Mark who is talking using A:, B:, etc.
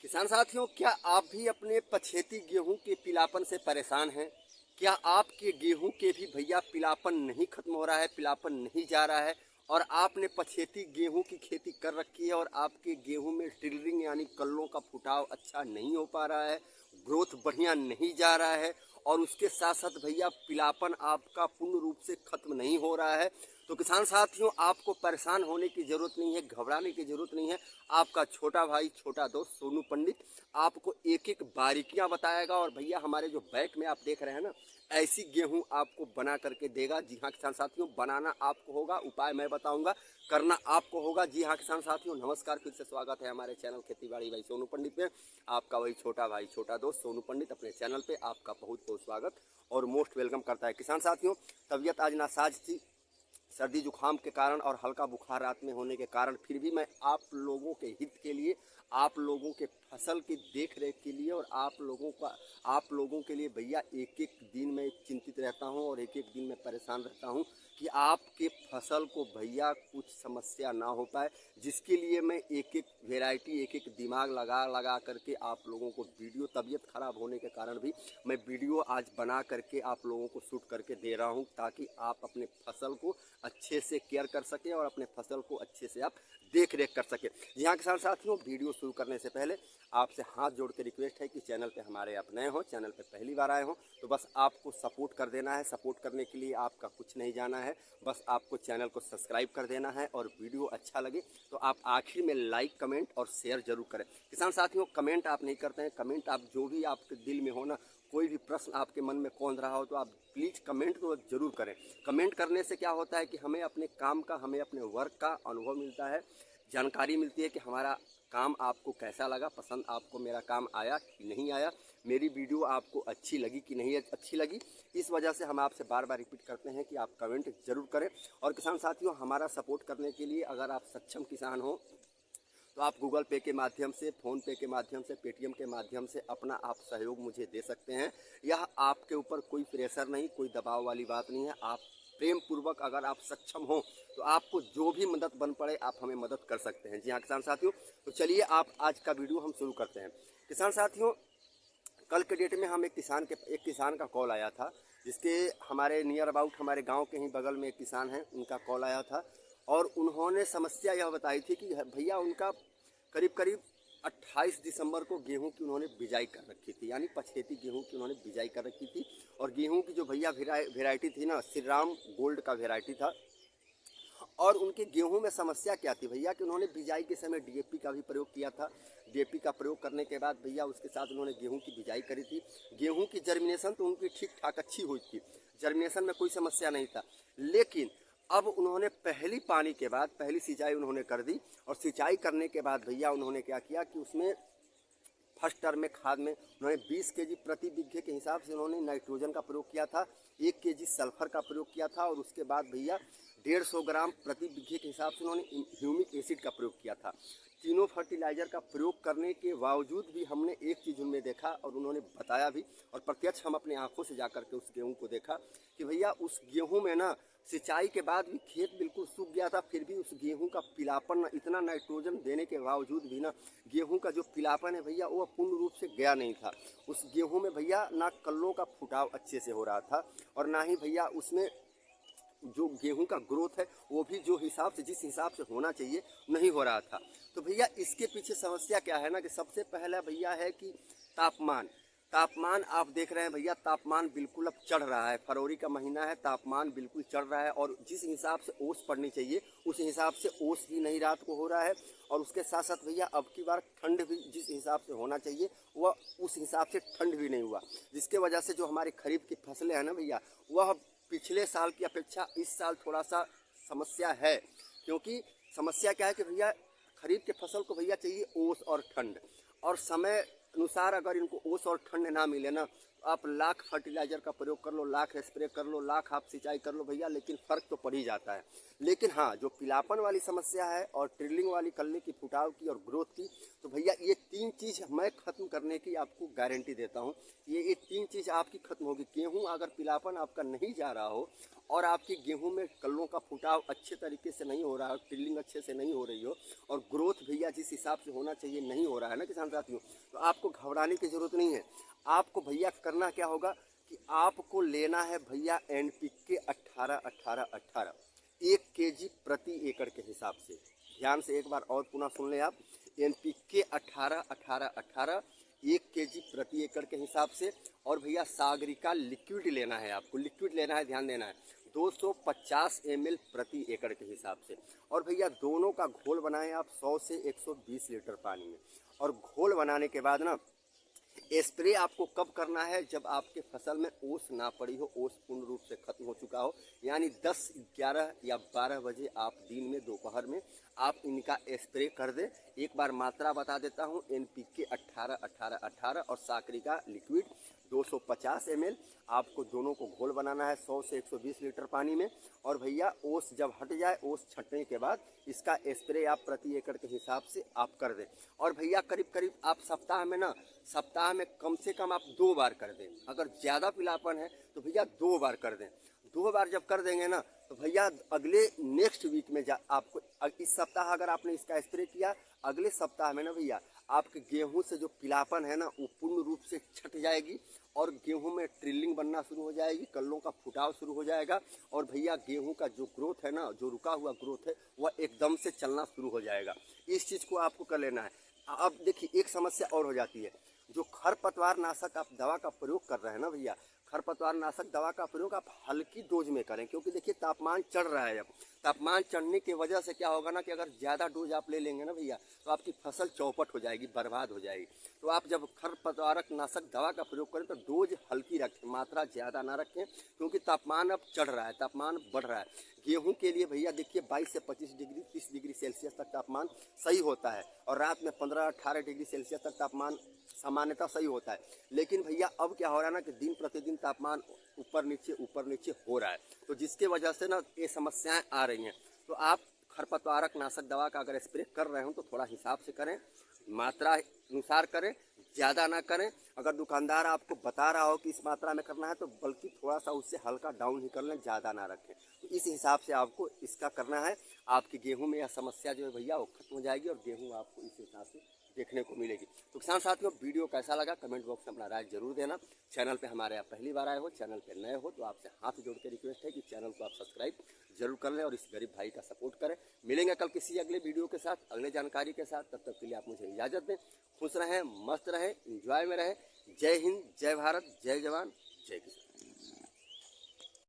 A: किसान साथियों, क्या आप भी अपने पछेती गेहूं के पीलापन से परेशान हैं? क्या आपके गेहूं के भी भैया पीलापन नहीं खत्म हो रहा है, पीलापन नहीं जा रहा है और आपने पछेती गेहूं की खेती कर रखी है और आपके गेहूं में टिलरिंग यानी कल्लों का फुटाव अच्छा नहीं हो पा रहा है, ग्रोथ बढ़िया नहीं जा रहा है और उसके साथ साथ भैया पीलापन आपका पूर्ण रूप से खत्म नहीं हो रहा है? तो किसान साथियों, आपको परेशान होने की ज़रूरत नहीं है, घबराने की ज़रूरत नहीं है। आपका छोटा भाई, छोटा दोस्त सोनू पंडित आपको एक एक बारीकियां बताएगा और भैया हमारे जो बैक में आप देख रहे हैं ना, ऐसी गेहूं आपको बना करके देगा। जी हाँ किसान साथियों, बनाना आपको होगा, उपाय मैं बताऊंगा, करना आपको होगा। जी हाँ किसान साथियों, नमस्कार, फिर से स्वागत है हमारे चैनल खेती बाड़ी भाई सोनू पंडित में। आपका वही छोटा भाई, छोटा दोस्त सोनू पंडित अपने चैनल पे आपका बहुत बहुत स्वागत और मोस्ट वेलकम करता है। किसान साथियों, तबीयत आज नासाज थी सर्दी जुकाम के कारण और हल्का बुखार रात में होने के कारण, फिर भी मैं आप लोगों के हित के लिए, आप लोगों के फसल की देख रेख के लिए और आप लोगों के लिए भैया एक एक दिन मैं चिंतित रहता हूं और एक एक दिन मैं परेशान रहता हूं कि आपके फसल को भैया कुछ समस्या ना हो पाए, जिसके लिए मैं एक एक वेराइटी, एक एक दिमाग लगा लगा करके आप लोगों को वीडियो, तबीयत खराब होने के कारण भी मैं वीडियो आज बना करके आप लोगों को शूट करके दे रहा हूं, ताकि आप अपने फसल को अच्छे से केयर कर सकें और अपने फसल को अच्छे से आप देख रेख कर सकें। यहाँ किसान साथियों, वीडियो शुरू करने से पहले आपसे हाथ जोड़ के रिक्वेस्ट है कि चैनल पे हमारे आप नए हो, चैनल पे पहली बार आए हो, तो बस आपको सपोर्ट कर देना है। सपोर्ट करने के लिए आपका कुछ नहीं जाना है, बस आपको चैनल को सब्सक्राइब कर देना है और वीडियो अच्छा लगे तो आप आखिर में लाइक, कमेंट और शेयर जरूर करें। किसान साथियों, कमेंट आप नहीं करते हैं, कमेंट आप जो भी आपके दिल में हो ना, कोई भी प्रश्न आपके मन में कौन रहा हो तो आप प्लीज़ कमेंट तो जरूर करें। कमेंट करने से क्या होता है कि हमें अपने काम का, हमें अपने वर्क का अनुभव मिलता है, जानकारी मिलती है कि हमारा काम आपको कैसा लगा, पसंद आपको मेरा काम आया कि नहीं आया, मेरी वीडियो आपको अच्छी लगी कि नहीं अच्छी लगी। इस वजह से हम आपसे बार बार रिपीट करते हैं कि आप कमेंट जरूर करें। और किसान साथियों, हमारा सपोर्ट करने के लिए अगर आप सक्षम किसान हो तो आप गूगल पे के माध्यम से, फ़ोन पे के माध्यम से, पेटीएम के माध्यम से अपना आप सहयोग मुझे दे सकते हैं। यह आपके ऊपर कोई प्रेशर नहीं, कोई दबाव वाली बात नहीं है। आप प्रेम पूर्वक अगर आप सक्षम हो तो आपको जो भी मदद बन पड़े आप हमें मदद कर सकते हैं। जी हाँ किसान साथियों, तो चलिए आप आज का वीडियो हम शुरू करते हैं। किसान साथियों, कल के डेट में हम एक किसान का कॉल आया था, जिसके हमारे नियर अबाउट हमारे गांव के ही बगल में एक किसान हैं, उनका कॉल आया था और उन्होंने समस्या यह बताई थी कि भैया उनका करीब करीब 28 दिसंबर को गेहूं की उन्होंने बिजाई कर रखी थी, यानी पछेती गेहूं की उन्होंने बिजाई कर रखी थी। और गेहूं की जो भैया वेराइटी थी ना, श्री राम गोल्ड का वेराइटी था। और उनके गेहूं में समस्या क्या थी भैया कि उन्होंने बिजाई के समय डीएपी का भी प्रयोग किया था। डीएपी का प्रयोग करने के बाद भैया उसके साथ उन्होंने गेहूं की बिजाई करी थी। गेहूं की जर्मिनेशन तो उनकी ठीक ठाक अच्छी हुई थी, जर्मिनेशन में कोई समस्या नहीं था। लेकिन अब उन्होंने पहली पानी के बाद पहली सिंचाई उन्होंने कर दी और सिंचाई करने के बाद भैया उन्होंने क्या किया कि उसमें फर्स्ट टर्म में खाद में उन्होंने 20 केजी प्रति बीघे के हिसाब से उन्होंने नाइट्रोजन का प्रयोग किया था, 1 केजी सल्फर का प्रयोग किया था और उसके बाद भैया 150 ग्राम प्रति बीघे के हिसाब से उन्होंने ह्यूमिक एसिड का प्रयोग किया था। तीनों फर्टिलाइजर का प्रयोग करने के बावजूद भी हमने एक चीज़ उनमें देखा और उन्होंने बताया भी और प्रत्यक्ष हम अपने आंखों से जाकर के उस गेहूं को देखा कि भैया उस गेहूं में ना सिंचाई के बाद भी खेत बिल्कुल सूख गया था, फिर भी उस गेहूं का पीलापन, इतना नाइट्रोजन देने के बावजूद भी ना गेहूं का जो पीलापन है भैया वो पूर्ण रूप से गया नहीं था। उस गेहूं में भैया ना कल्लों का फुटाव अच्छे से हो रहा था और ना ही भैया उसमें जो गेहूं का ग्रोथ है वो भी जो हिसाब से, जिस हिसाब से होना चाहिए नहीं हो रहा था। तो भैया इसके पीछे समस्या क्या है ना कि सबसे पहला भैया है कि तापमान। तापमान आप देख रहे हैं भैया, तापमान बिल्कुल अब चढ़ रहा है, फरवरी का महीना है, तापमान बिल्कुल चढ़ रहा है और जिस हिसाब से ओस पड़नी चाहिए उस हिसाब से ओस भी नहीं रात को हो रहा है। और उसके साथ साथ भैया अब की बार ठंड भी जिस हिसाब से होना चाहिए वह उस हिसाब से ठंड भी नहीं हुआ, जिसके वजह से जो हमारी खरीफ की फसलें हैं ना भैया, वह पिछले साल की अपेक्षा इस साल थोड़ा सा समस्या है। क्योंकि समस्या क्या है कि भैया खरीफ के फसल को भैया चाहिए ओस और ठंड, और समय अनुसार अगर इनको ओस और ठंड ना मिले ना तो आप लाख फर्टिलाइजर का प्रयोग कर लो, लाख स्प्रे कर लो, लाख आप सिंचाई कर लो भैया, लेकिन फ़र्क तो पड़ ही जाता है। लेकिन हाँ, जो पीलापन वाली समस्या है और ट्रिलिंग वाली, कल्ले की, फुटाव की और ग्रोथ की, तो भैया ये तीन चीज़ मैं ख़त्म करने की आपको गारंटी देता हूँ। ये 3 चीज़ आपकी ख़त्म होगी। गेहूँ अगर पीलापन आपका नहीं जा रहा हो और आपकी गेहूं में कल्लों का फुटाव अच्छे तरीके से नहीं हो रहा है, टिल्लिंग अच्छे से नहीं हो रही हो और ग्रोथ भैया जिस हिसाब से होना चाहिए नहीं हो रहा है ना किसान साथियों, तो आपको घबराने की ज़रूरत नहीं है। आपको भैया करना क्या होगा कि आपको लेना है भैया NPK 18-18-18 1 kg प्रति एकड़ के हिसाब से। ध्यान से एक बार और पुनः सुन लें आप, NPK 18-18-18 1 kg प्रति एकड़ के हिसाब से। और भैया सागरिका लिक्विड लेना है, आपको लिक्विड लेना है, ध्यान देना है 250 ml प्रति एकड़ के हिसाब से। और भैया दोनों का घोल बनाएं आप 100 से 120 लीटर पानी में। और घोल बनाने के बाद ना स्प्रे आपको कब करना है, जब आपके फसल में ओस ना पड़ी हो, ओस पूर्ण रूप से खत्म हो चुका हो, यानी 10, 11 या 12 बजे आप दिन में दोपहर में आप इनका स्प्रे कर दें। एक बार मात्रा बता देता हूँ, NPK 18-18-18 और सागरिका लिक्विड 250 ml। आपको दोनों को घोल बनाना है 100 से 120 लीटर पानी में। और भैया ओस जब हट जाए, ओस छटने के बाद इसका स्प्रे आप प्रति एकड़ के हिसाब से आप कर दें। और भैया करीब करीब आप सप्ताह में कम से कम आप 2 बार कर दें। अगर ज़्यादा पीलापन है तो भैया 2 बार कर दें। 2 बार जब कर देंगे ना तो भैया अगले नेक्स्ट वीक में आपको इस सप्ताह अगर आपने इसका स्प्रे किया, अगले सप्ताह में ना भैया आपके गेहूं से जो पीलापन है ना वो पूर्ण रूप से छट जाएगी और गेहूं में ट्रिलिंग बनना शुरू हो जाएगी, कल्लों का फुटाव शुरू हो जाएगा। और भैया गेहूं का जो ग्रोथ है ना, जो रुका हुआ ग्रोथ है, वह एकदम से चलना शुरू हो जाएगा। इस चीज़ को आपको कर लेना है। अब देखिए एक समस्या और हो जाती है, जो खरपतवार नाशक आप दवा का प्रयोग कर रहे हैं ना भैया, खरपतवार नाशक दवा का प्रयोग आप हल्की डोज में करें, क्योंकि देखिए तापमान चढ़ रहा है। अब तापमान चढ़ने की वजह से क्या होगा ना कि अगर ज़्यादा डोज आप ले लेंगे ना भैया तो आपकी फसल चौपट हो जाएगी, बर्बाद हो जाएगी। तो आप जब खरपतवारक नाशक दवा का प्रयोग करें तो डोज हल्की रखें, मात्रा ज़्यादा ना रखें, क्योंकि तापमान अब चढ़ रहा है, तापमान बढ़ रहा है। गेहूं के लिए भैया देखिए 22 से 25 डिग्री 30 डिग्री सेल्सियस तक तापमान सही होता है और रात में 15-18 डिग्री सेल्सियस तक तापमान सामान्यतः सही होता है। लेकिन भैया अब क्या हो रहा है ना कि दिन प्रतिदिन तापमान ऊपर नीचे हो रहा है, तो जिसके वजह से ना ये समस्याएं आ रही हैं। तो आप खरपतवारक नाशक दवा का अगर स्प्रे कर रहे हो तो थोड़ा हिसाब से करें, मात्रा अनुसार करें, ज़्यादा ना करें। अगर दुकानदार आपको बता रहा हो कि इस मात्रा में करना है तो बल्कि थोड़ा सा उससे हल्का डाउन ही कर लें, ज़्यादा ना रखें। तो इस हिसाब से आपको इसका करना है। आपकी गेहूं में यह समस्या जो है भैया वो खत्म हो जाएगी और गेहूं आपको इस हिसाब से देखने को मिलेगी। तो किसान साथियों, वीडियो कैसा लगा कमेंट बॉक्स में अपना राय जरूर देना। चैनल पे हमारे आप पहली बार आए हो, चैनल पे नए हो तो आपसे हाथ जोड़ के रिक्वेस्ट है कि चैनल को आप सब्सक्राइब जरूर कर लें और इस गरीब भाई का सपोर्ट करें। मिलेंगे कल किसी अगले वीडियो के साथ, अगले जानकारी के साथ। तब तक के लिए आप मुझे इजाज़त दें। खुश रहें, मस्त रहें, इंजॉय में रहें। जय हिंद, जय भारत, जय जवान, जय किसान।